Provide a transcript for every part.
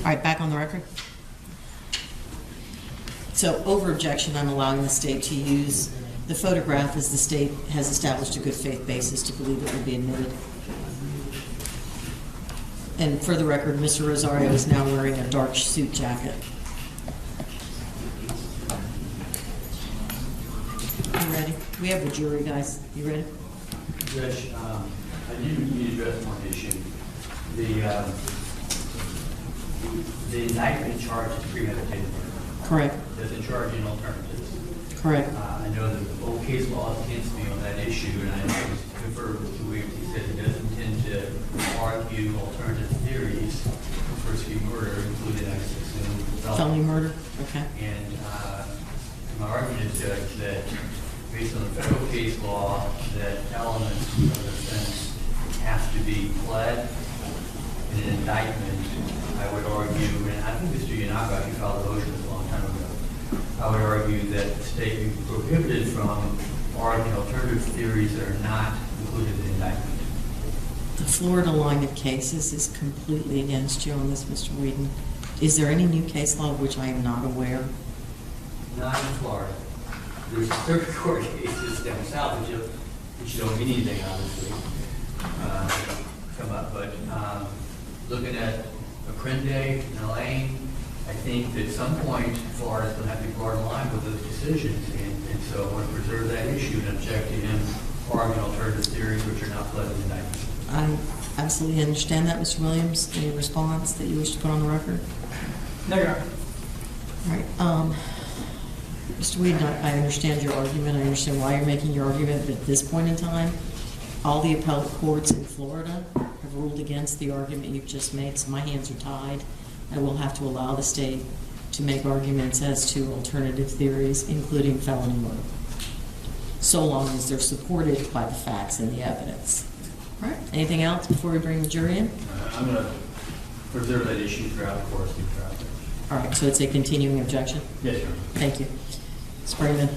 All right, back on the record. So over objection, I'm allowing the state to use the photograph as the state has established a good faith basis to believe it will be admitted. And for the record, Mr. Rosario is now wearing a dark suit jacket. You ready? We have the jury, guys. You ready? Judge, I do need to address one issue. The indictment charges premeditated murder. Correct. Does it charge in alternatives? Correct. I know that the old case law is against me on that issue, and I confer with the Williams. He said it doesn't intend to argue alternative theories for first degree murder, including, I assume, Felony murder? Okay. And my argument is, Judge, that based on the federal case law, that elements of the offense have to be pled in an indictment. I would argue, and I think Mr. Yanaka, you filed a motion a long time ago, I would argue that the state be prohibited from arguing alternative theories that are not included in the indictment. The Florida line of cases is completely against you on this, Mr. Whedon. Is there any new case law of which I am not aware? Not in Florida. There's circuit court cases down south which don't mean anything, obviously, come up. But looking at Apprende and Elaine, I think that at some point Florida's going to have to be brought in line with those decisions. And so I want to preserve that issue and object to him arguing alternative theories which are not pled in the indictment. I absolutely understand that, Mr. Williams. Any response that you wish to put on the record? No, Your Honor. All right. Mr. Whedon, I understand your argument. I understand why you're making your argument. But at this point in time, all the appellate courts in Florida have ruled against the argument you've just made, so my hands are tied. I will have to allow the state to make arguments as to alternative theories, including felony murder, so long as they're supported by the facts and the evidence. All right. Anything else before we bring the jury in? I'm going to preserve that issue throughout the course of the trial. All right. So it's a continuing objection? Yes, Your Honor. Thank you. Springman.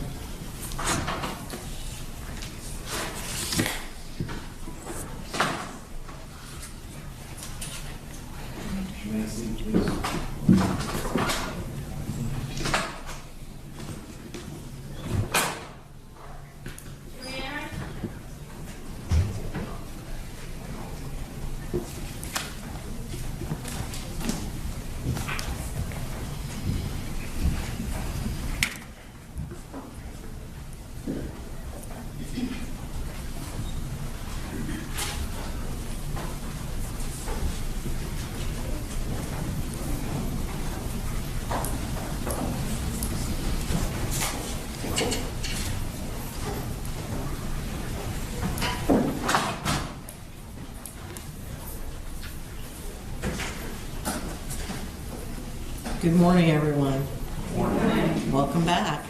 Good morning, everyone. Good morning. Welcome back.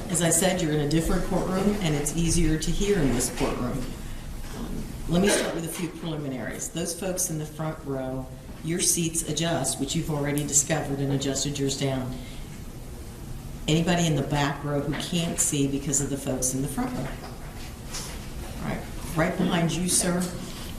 As I said, you're in a different courtroom, and it's easier to hear in this courtroom. Let me start with a few preliminaries. Those folks in the front row, your seats adjust, which you've already discovered and adjusted yours down. Anybody in the back row who can't see because of the folks in the front row? All right, right behind you, sir.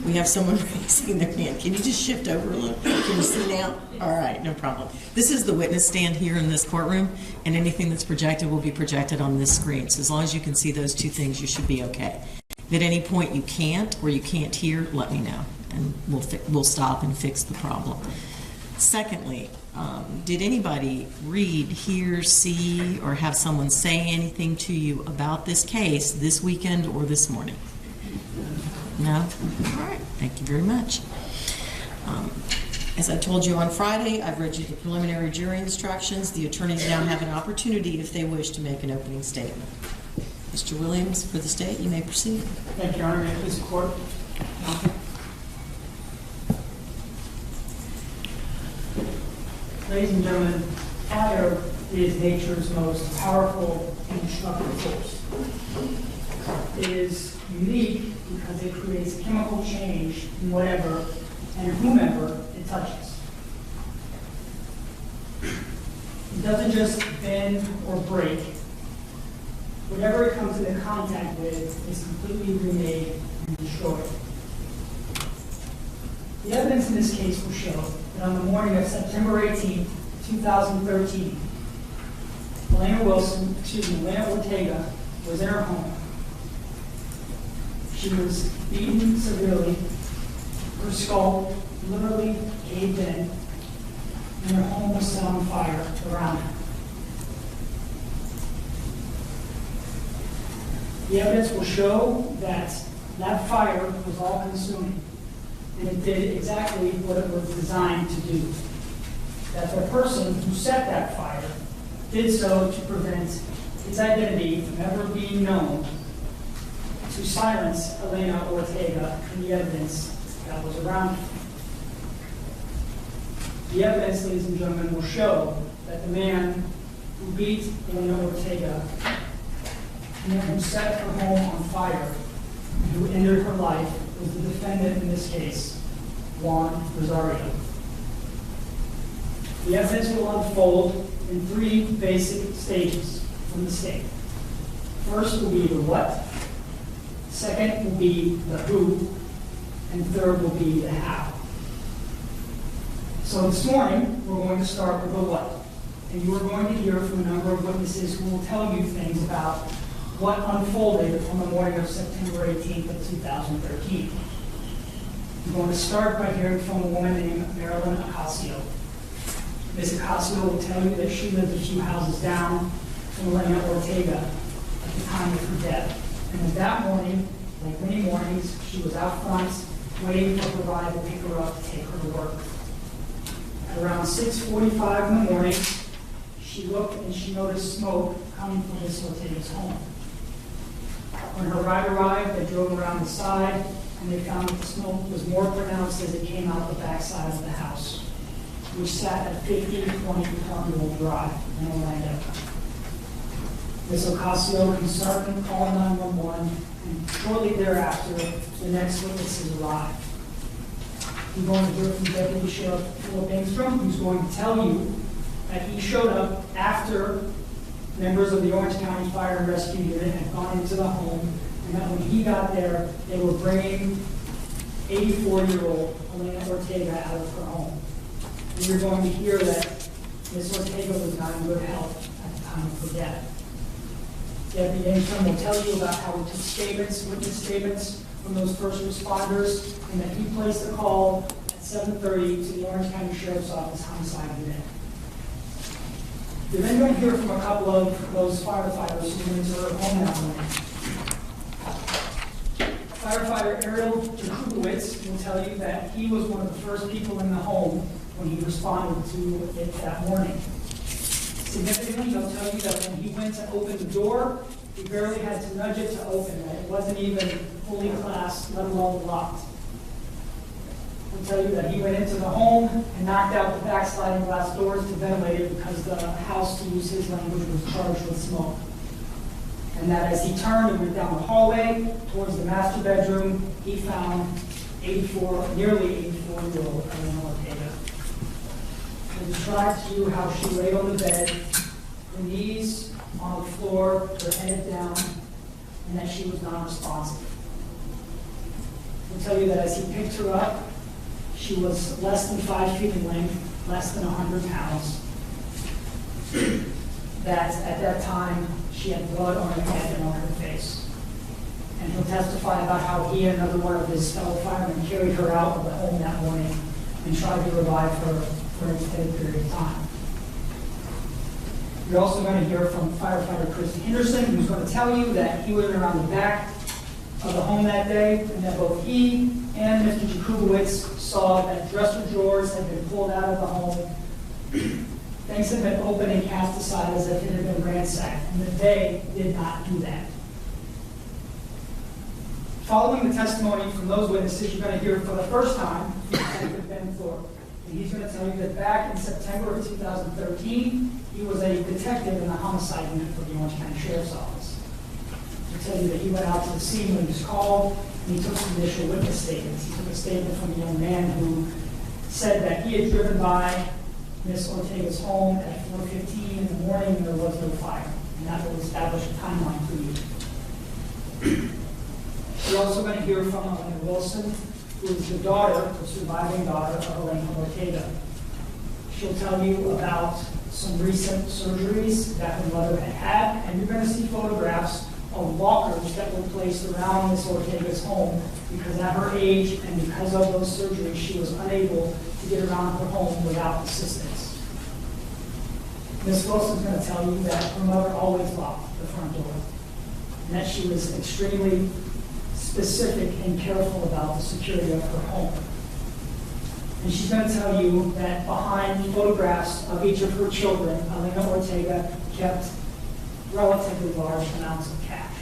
We have someone raising their hand. Can you just shift over a little? Can you see now? All right, no problem. This is the witness stand here in this courtroom, and anything that's projected will be projected on this screen. So as long as you can see those two things, you should be okay. If at any point you can't or you can't hear, let me know, and we'll stop and fix the problem. Secondly, did anybody read, hear, see, or have someone say anything to you about this case this weekend or this morning? No? All right. Thank you very much. As I told you on Friday, I've read you the preliminary jury instructions. The attorneys now have an opportunity, if they wish, to make an opening statement. Mr. Williams, for the state, you may proceed. Thank you, Your Honor. May it please the court. Ladies and gentlemen, fire is nature's most powerful and destructive force. It is unique because it creates chemical change in whatever and whomever it touches. It doesn't just bend or break. Whatever it comes into contact with is completely remade and destroyed. The evidence in this case will show that on the morning of September 18, 2013, Elena Ortega was in her home. She was beaten severely. Her skull literally caved in, and her home was set on fire around her. The evidence will show that that fire was all-consuming, and it did exactly what it was designed to do. That the person who set that fire did so to prevent its identity from ever being known, to silence Elena Ortega and the evidence that was around her. The evidence, ladies and gentlemen, will show that the man who beat Elena Ortega, the man who set her home on fire, and who ended her life, was the defendant in this case, Juan Rosario. The evidence will unfold in three basic stages from the state. First will be the what, second will be the who, and third will be the how. So this morning, we're going to start with the what. And you are going to hear from a number of witnesses who will tell you things about what unfolded on the morning of September 18th of 2013. We're going to start by hearing from a woman named Marilyn Ocasio. Ms. Ocasio will tell you that she lived a few houses down from Elena Ortega at the time of her death. And that morning, like many mornings, she was out front waiting for her ride to pick her up to take her to work. At around 6:45 in the morning, she looked and she noticed smoke coming from Ms. Ortega's home. When her ride arrived, they drove around the side, and they found that the smoke was more pronounced as it came out the backside of the house, which sat at 5020 Carnival Drive in Orlando. Ms. Ocasio concerned called 911, and shortly thereafter, the next witnesses arrived. We're going to hear from Deputy Sheriff Philip Engstrom, who's going to tell you that he showed up after members of the Orange County Fire and Rescue Unit had gone into the home, and that when he got there, they were bringing 84-year-old Elena Ortega out of her home. And you're going to hear that Ms. Ortega was not in good health at the time of her death. Deputy Engstrom will tell you about how he took statements, witness statements from those first responders, and that he placed a call at 7:30 to the Orange County Sheriff's Office homicide unit. You're then going to hear from a couple of those firefighters who went into her home that morning. Firefighter Ariel Jakubowicz will tell you that he was one of the first people in the home when he responded to it that morning. Significantly, he'll tell you that when he went to open the door, he barely had to nudge it to open, that it wasn't even fully clasped, let alone locked. He'll tell you that he went into the home and knocked out the back sliding glass doors to ventilate it because the house, to use his language, was charged with smoke. And that as he turned and went down the hallway towards the master bedroom, he found nearly 84-year-old Elena Ortega. He described to you how she lay on the bed, her knees on the floor, her head down, and that she was non-responsive. He'll tell you that as he picked her up, she was less than 5 feet in length, less than 100 pounds. That at that time, she had blood on her head and on her face. And he'll testify about how he and another one of his fellow firemen carried her out of the home that morning and tried to revive her for an extended period of time. You're also going to hear from firefighter Chris Henderson, who's going to tell you that he went around the back of the home that day, and that both he and Mr. Jakubowicz saw that dresser drawers had been pulled out of the home. Things had been opened and cast aside as if it had been ransacked, and that they did not do that. Following the testimony from those witnesses, you're going to hear for the first time from Detective Ben Thorpe. And he's going to tell you that back in September of 2013, he was a detective in the homicide unit for the Orange County Sheriff's Office. He'll tell you that he went out to the scene when he was called, and he took some initial witness statements. He took a statement from a young man who said that he had driven by Ms. Ortega's home at 4:15 in the morning and there was no fire. And that will establish a timeline for you. You're also going to hear from Elena Wilson, who is the daughter, the surviving daughter of Elena Ortega. She'll tell you about some recent surgeries that her mother had had, and you're going to see photographs of walkers that were placed around Miss Ortega's home because at her age and because of those surgeries, she was unable to get around her home without assistance. Miss Wilson's going to tell you that her mother always locked the front door, and that she was extremely specific and careful about the security of her home. And she's going to tell you that behind photographs of each of her children, Elena Ortega kept relatively large amounts of cash.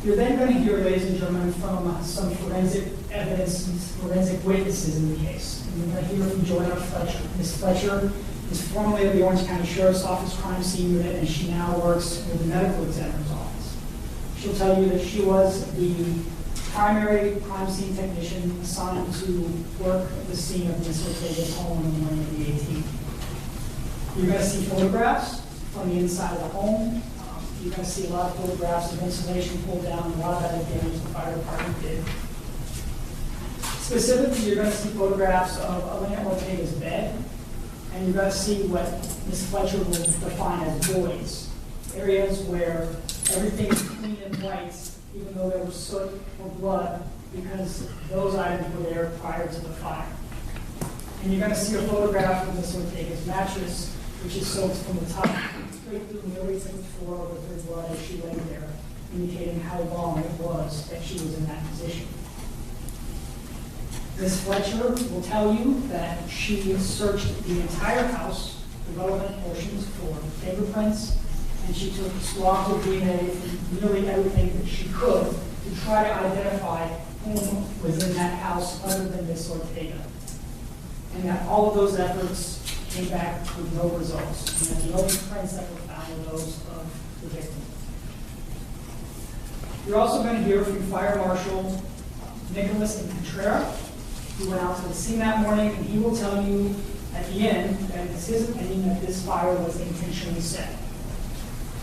You're then going to hear, ladies and gentlemen, from some forensic evidence, forensic witnesses in the case. And you're going to hear from Joanna Fletcher. Ms. Fletcher is formerly of the Orange County Sheriff's Office Crime Scene Unit, and she now works with the Medical Examiner's Office. She'll tell you that she was the primary crime scene technician assigned to work at the scene of Ms. Ortega's home on the morning of the 18th. You're going to see photographs from the inside of the home. You're going to see a lot of photographs of insulation pulled down, and a lot of that damage the fire department did. Specifically, you're going to see photographs of Elena Ortega's bed, and you're going to see what Ms. Fletcher will define as voids, areas where everything is clean and white, even though there was soot or blood, because those items were there prior to the fire. And you're going to see a photograph of Ms. Ortega's mattress, which is soaked from the top straight through nearly to the floor with her blood as she lay there, indicating how long it was that she was in that position. Ms. Fletcher will tell you that she searched the entire house, the relevant portions, for fingerprints, and she took swabs of DNA from nearly everything that she could to try to identify whom was in that house other than Ms. Ortega. And that all of those efforts came back with no results. And that the only prints that were found were those of the victim. You're also going to hear from Fire Marshal Nicholas Contreras, who went out to the scene that morning, and he will tell you at the end that it's his opinion that this fire was intentionally set.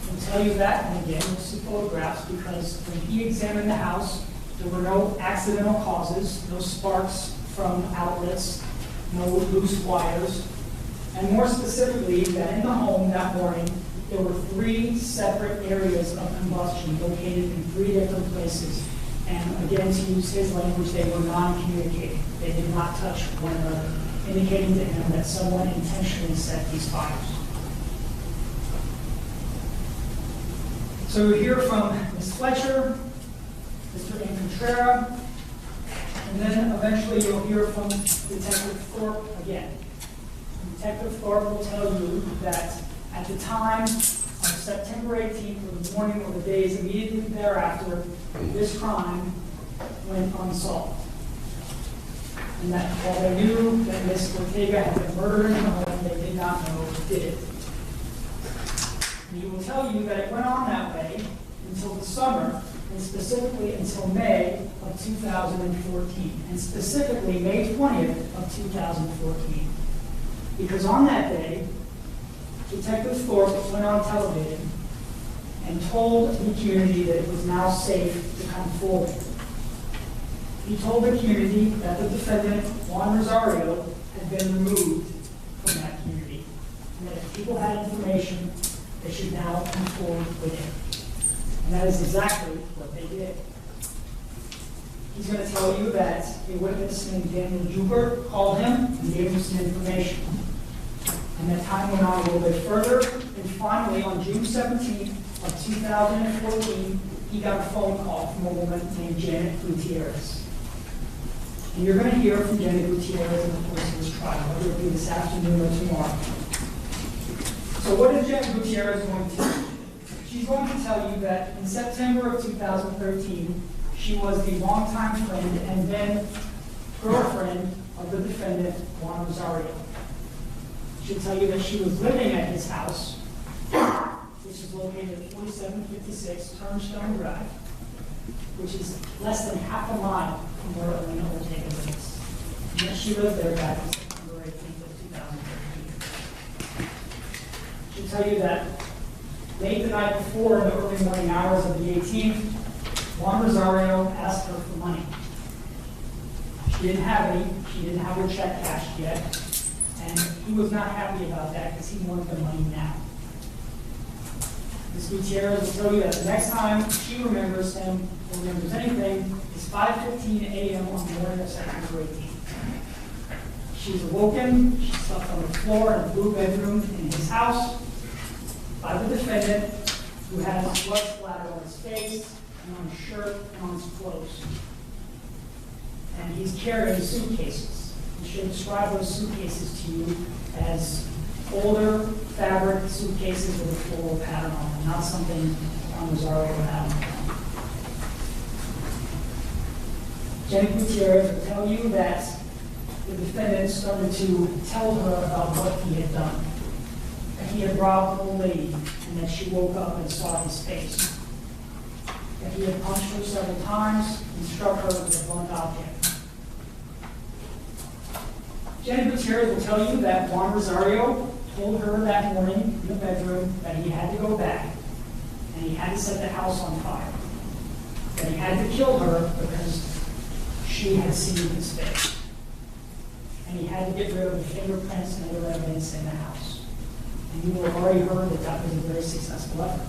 He'll tell you that, and again, you'll see photographs, because when he examined the house, there were no accidental causes, no sparks from outlets, no loose wires, and more specifically, that in the home that morning, there were 3 separate areas of combustion located in 3 different places. And again, to use his language, they were non-communicating. They did not touch one another, indicating to him that someone intentionally set these fires. So we hear from Ms. Fletcher, Mr. Contreras, and then eventually you'll hear from Detective Thorpe again. Detective Thorpe will tell you that at the time of September 18th, or the morning or the days immediately thereafter, this crime went unsolved. And that while they knew that Ms. Ortega had been murdered in the home, they did not know who did it. And he will tell you that it went on that way until the summer, and specifically until May of 2014, and specifically May 20th of 2014. Because on that day, Detective Thorpe went on television and told the community that it was now safe to come forward. He told the community that the defendant, Juan Rosario, had been removed from that community, and that if people had information, they should now come forward with it. And that is exactly what they did. He's going to tell you that a witness named Daniel Joubert called him and gave him some information. And that time went on a little bit further, and finally, on June 17th of 2014, he got a phone call from a woman named Janet Gutierrez. And you're going to hear from Janet Gutierrez in the course of this trial, whether it be this afternoon or tomorrow. So what is Janet Gutierrez going to do? She's going to tell you that in September of 2013, she was the longtime friend and then girlfriend of the defendant, Juan Rosario. She'll tell you that she was living at his house, which is located at 4756 Turnstone Drive, which is less than half a mile from where Elena Ortega lives. And that she lived there back on September 18th of 2013. She'll tell you that late the night before, in the early morning hours of the 18th, Juan Rosario asked her for money. She didn't have any. She didn't have her check cashed yet. And he was not happy about that because he wanted the money now. Ms. Gutierrez will tell you that the next time she remembers him or remembers anything is 5:15 a.m. on the morning of September 18th. She's awoken, she slept on the floor in a blue bedroom in his house by the defendant, who had blood splatter on his face and on his shirt and on his clothes. And he's carrying suitcases. We should describe those suitcases to you as older fabric suitcases with a floral pattern on them, not something on Rosario had. Jenny Gutierrez will tell you that the defendant started to tell her about what he had done. That he had robbed an old lady and that she woke up and saw his face. That he had punched her several times and struck her with a blunt object. Jenny Gutierrez will tell you that Juan Rosario told her that morning in the bedroom that he had to go back and he had to set the house on fire. That he had to kill her because she had seen his face. And he had to get rid of the fingerprints and other evidence in the house. And you will have already heard that that was a very successful effort.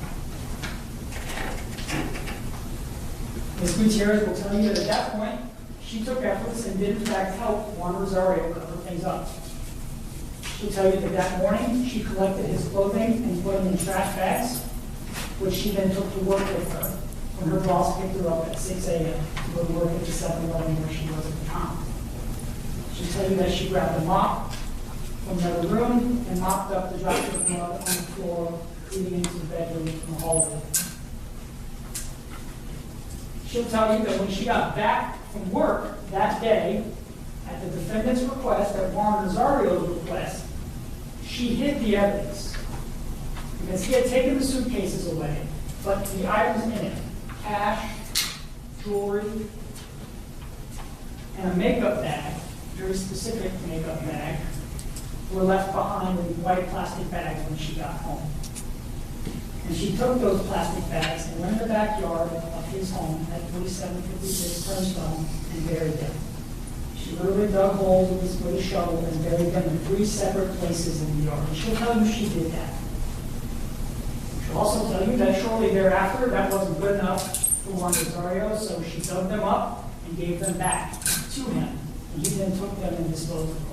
Ms. Gutierrez will tell you that at that point, she took efforts and did in fact help Juan Rosario cover things up. She'll tell you that that morning, she collected his clothing and put them in trash bags, which she then took to work with her when her boss picked her up at 6 a.m. to go to work at the 7-Eleven where she was at the time. She'll tell you that she grabbed a mop from another room and mopped up the drops of blood on the floor leading into the bedroom from the hallway. She'll tell you that when she got back from work that day, at the defendant's request, at Juan Rosario's request, she hid the evidence because he had taken the suitcases away, but the items in it, cash, jewelry, and a makeup bag, very specific makeup bag, were left behind in white plastic bags when she got home. And she took those plastic bags and went in the backyard of his home at 4756 Turnstone and buried them. She literally dug holes with a shovel and buried them in 3 separate places in the yard. And she'll tell you she did that. She'll also tell you that shortly thereafter, that wasn't good enough for Juan Rosario, so she dug them up and gave them back to him. And he then took them and disposed of them.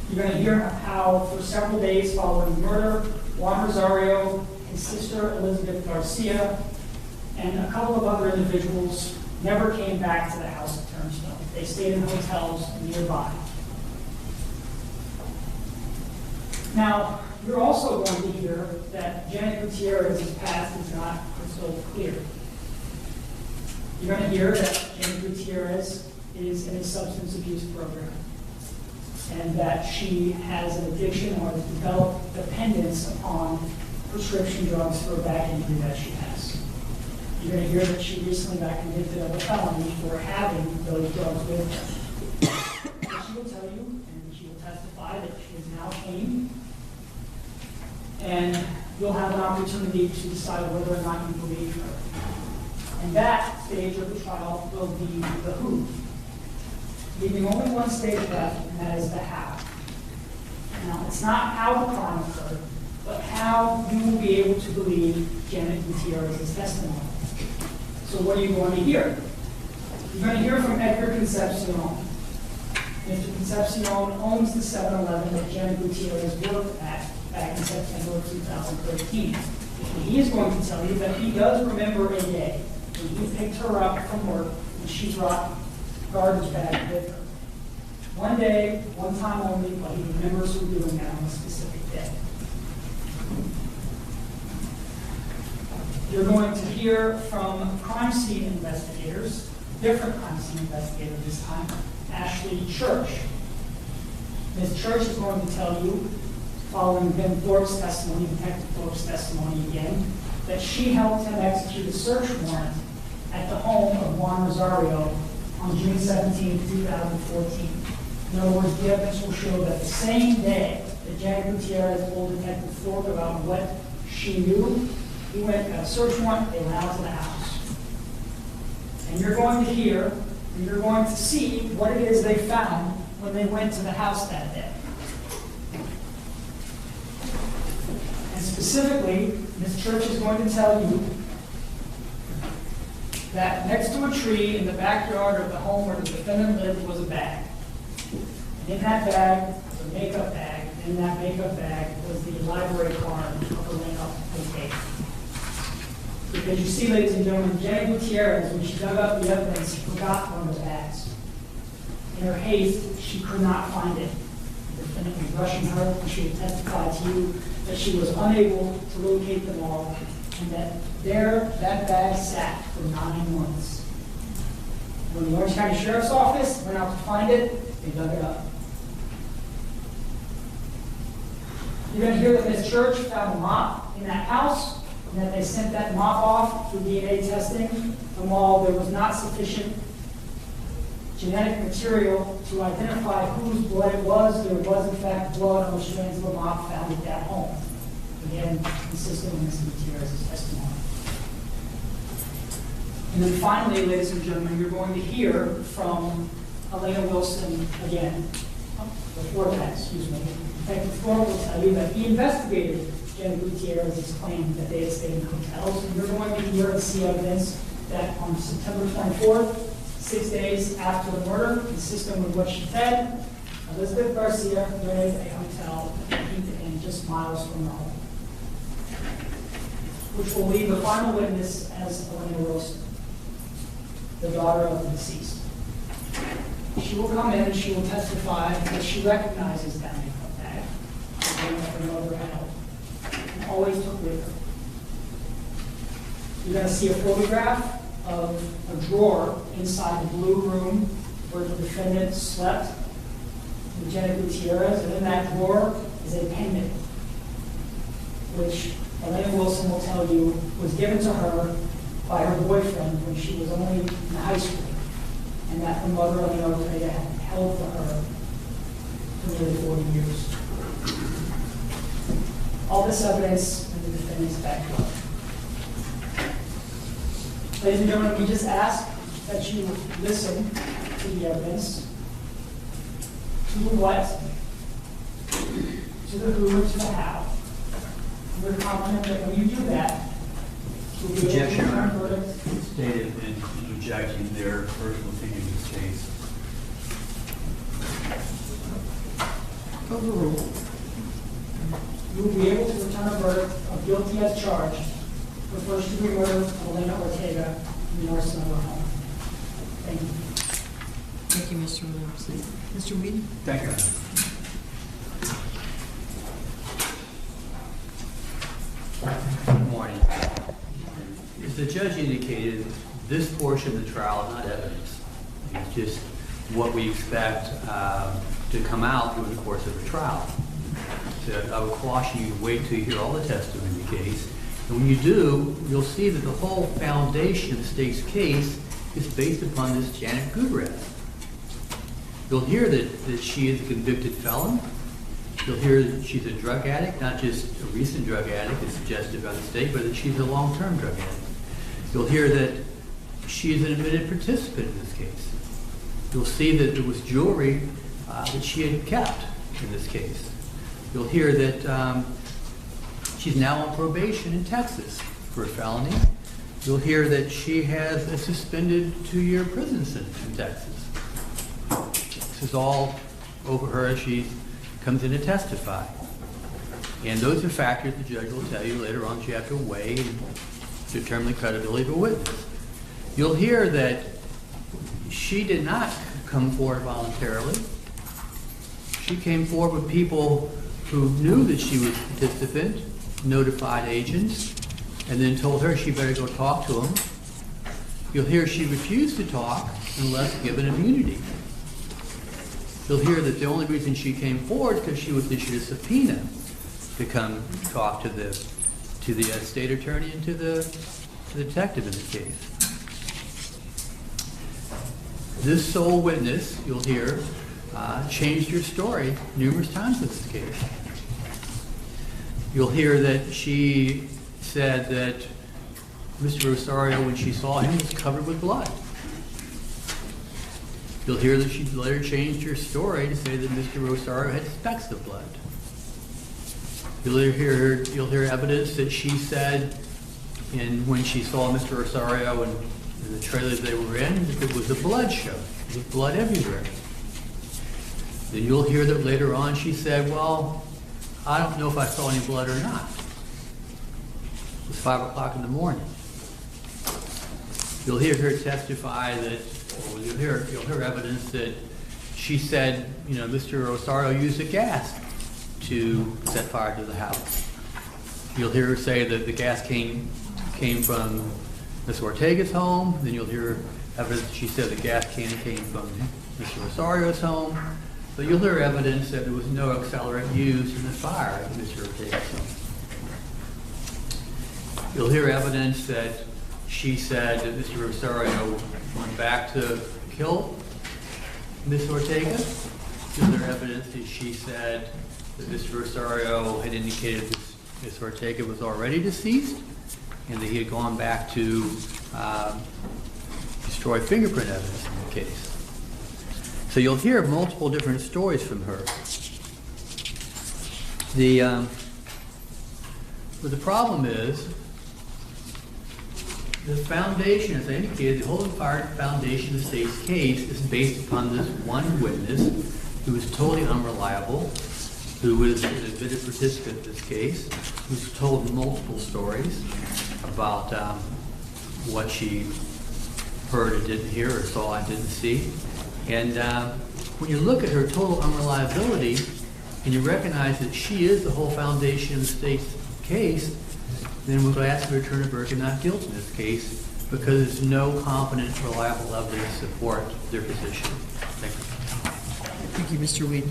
You're going to hear how for several days following the murder, Juan Rosario, his sister Elizabeth Garcia, and a couple of other individuals never came back to the house at Turnstone. They stayed in hotels nearby. Now, you're also going to hear that Janet Gutierrez's past is not crystal clear. You're going to hear that Janet Gutierrez is in a substance abuse program, and that she has an addiction or has developed dependence upon prescription drugs for a back injury that she has. You're going to hear that she recently got convicted of a felony for having those drugs with her. And she will tell you, and she will testify, that she is now clean, and you'll have an opportunity to decide whether or not you believe her. And that stage of the trial will be the who, leaving only one stage left, and that is the how. Now, it's not how the crime occurred, but how you will be able to believe Janet Gutierrez's testimony. So what are you going to hear? You're going to hear from Edgar Concepcion. Mr. Concepcion owns the 7-Eleven that Janet Gutierrez worked at back in September of 2013. And he is going to tell you that he does remember a day when he picked her up from work and she brought garbage bag with her. One day, one time only, but he remembers her doing that on a specific day. You're going to hear from crime scene investigators, different crime scene investigator this time, Ashley Church. Ms. Church is going to tell you, following Ben Thorpe's testimony, Detective Thorpe's testimony again, that she helped him execute a search warrant at the home of Juan Rosario on June 17, 2014. In other words, the evidence will show that the same day that Janet Gutierrez told Detective Thorpe about what she knew, he went got a search warrant, they went out to the house. And you're going to hear, and you're going to see what it is they found when they went to the house that day. And specifically, Ms. Church is going to tell you that next to a tree in the backyard of the home where the defendant lived was a bag. And in that bag was a makeup bag, and in that makeup bag was the library card of Elena Ortega. Because you see, ladies and gentlemen, Jenny Gutierrez, when she dug up the evidence, forgot one of the bags. In her haste, she could not find it. The defendant was rushing her, and she would testify to you that she was unable to locate them all, and that that bag sat for 9 months. When the Orange County Sheriff's Office went out to find it, they dug it up. You're going to hear that Ms. Church found a mop in that house, and that they sent that mop off for DNA testing, and while there was not sufficient genetic material to identify whose blood it was, there was in fact blood on the strands of a mop found at that home. Again, consistent with Ms. Gutierrez's testimony. And then finally, ladies and gentlemen, you're going to hear from Elena Wilson again, before that, excuse me. In fact, before will tell you that he investigated Jenny Gutierrez's claim that they had stayed in hotels. And you're going to hear and see evidence that on September 24th, 6 days after the murder, consistent with what she said, Elizabeth Garcia rented a hotel at Quinta Inn just miles from the home, which will leave the final witness as Elena Wilson, the daughter of the deceased. She will come in and she will testify that she recognizes that makeup bag that her mother held and always took with her. You're going to see a photograph of a drawer inside the blue room where the defendant slept with Jenny Gutierrez, and in that drawer is a pendant, which Elena Wilson will tell you was given to her by her boyfriend when she was only in high school, and that her mother, Elena Ortega, had held for her for nearly 40 years. All this evidence in the defendant's backyard. Ladies and gentlemen, we just ask that you listen to the evidence, to the what, to the who, and to the how. We're confident that when you do that, you'll be able to Objection, return Your Honor. verdict. Stated in rejecting their personal opinion in this case. Overruled. You will be able to return a verdict of guilty as charged for first-degree murder of Elena Ortega in the arson of her home. Thank you. Thank you, Mr. Williams. Mr. Whedon? Thank you, Your Honor. Good morning. As the judge indicated, this portion of the trial is not evidence. It's just what we expect to come out during the course of the trial. So I would caution you to wait till you hear all the testimony in the case. And when you do, you'll see that the whole foundation of the state's case is based upon this Janet Gutierrez. You'll hear that she is a convicted felon. You'll hear that she's a drug addict, not just a recent drug addict as suggested by the state, but that she's a long-term drug addict. You'll hear that she is an admitted participant in this case. You'll see that there was jewelry that she had kept in this case. You'll hear that she's now on probation in Texas for a felony. You'll hear that she has a suspended 2-year prison sentence in Texas. This is all over her as she comes in to testify. And those are factors the judge will tell you later on she have to weigh and determine the credibility of a witness. You'll hear that she did not come forward voluntarily. She came forward with people who knew that she was a participant, notified agents, and then told her she better go talk to them. You'll hear she refused to talk unless given immunity. You'll hear that the only reason she came forward is because she was issued a subpoena to come talk to the state attorney and to the detective in the case. This sole witness, you'll hear, changed her story numerous times in this case. You'll hear that she said that Mr. Rosario, when she saw him, was covered with blood. You'll hear that she later changed her story to say that Mr. Rosario had specks of blood. You'll hear evidence that she said when she saw Mr. Rosario in the trailer they were in, that it was a blood show. There was blood everywhere. Then you'll hear that later on she said, well, I don't know if I saw any blood or not. It was 5 o'clock in the morning. You'll hear her testify that, or you'll hear evidence that she said, Mr. Rosario used a gas to set fire to the house. You'll hear her say that the gas came from Ms. Ortega's home. Then you'll hear evidence she said the gas can came from Mr. Rosario's home. But you'll hear evidence that there was no accelerant used in the fire at Mr. Ortega's home. You'll hear evidence that she said that Mr. Rosario went back to kill Ms. Ortega. You'll hear evidence that she said that Mr. Rosario had indicated that Ms. Ortega was already deceased and that he had gone back to destroy fingerprint evidence in the case. So you'll hear multiple different stories from her. But the problem is, the foundation, as I indicated, the whole foundation of the state's case is based upon this one witness who was totally unreliable, who was an admitted participant in this case, who's told multiple stories about what she heard or didn't hear or saw and didn't see. And when you look at her total unreliability and you recognize that she is the whole foundation of the state's case, then we'll ask for a return of verdict of not guilty in this case because there's no competent, reliable evidence to support their position. Thank you. Thank you, Mr. Whedon.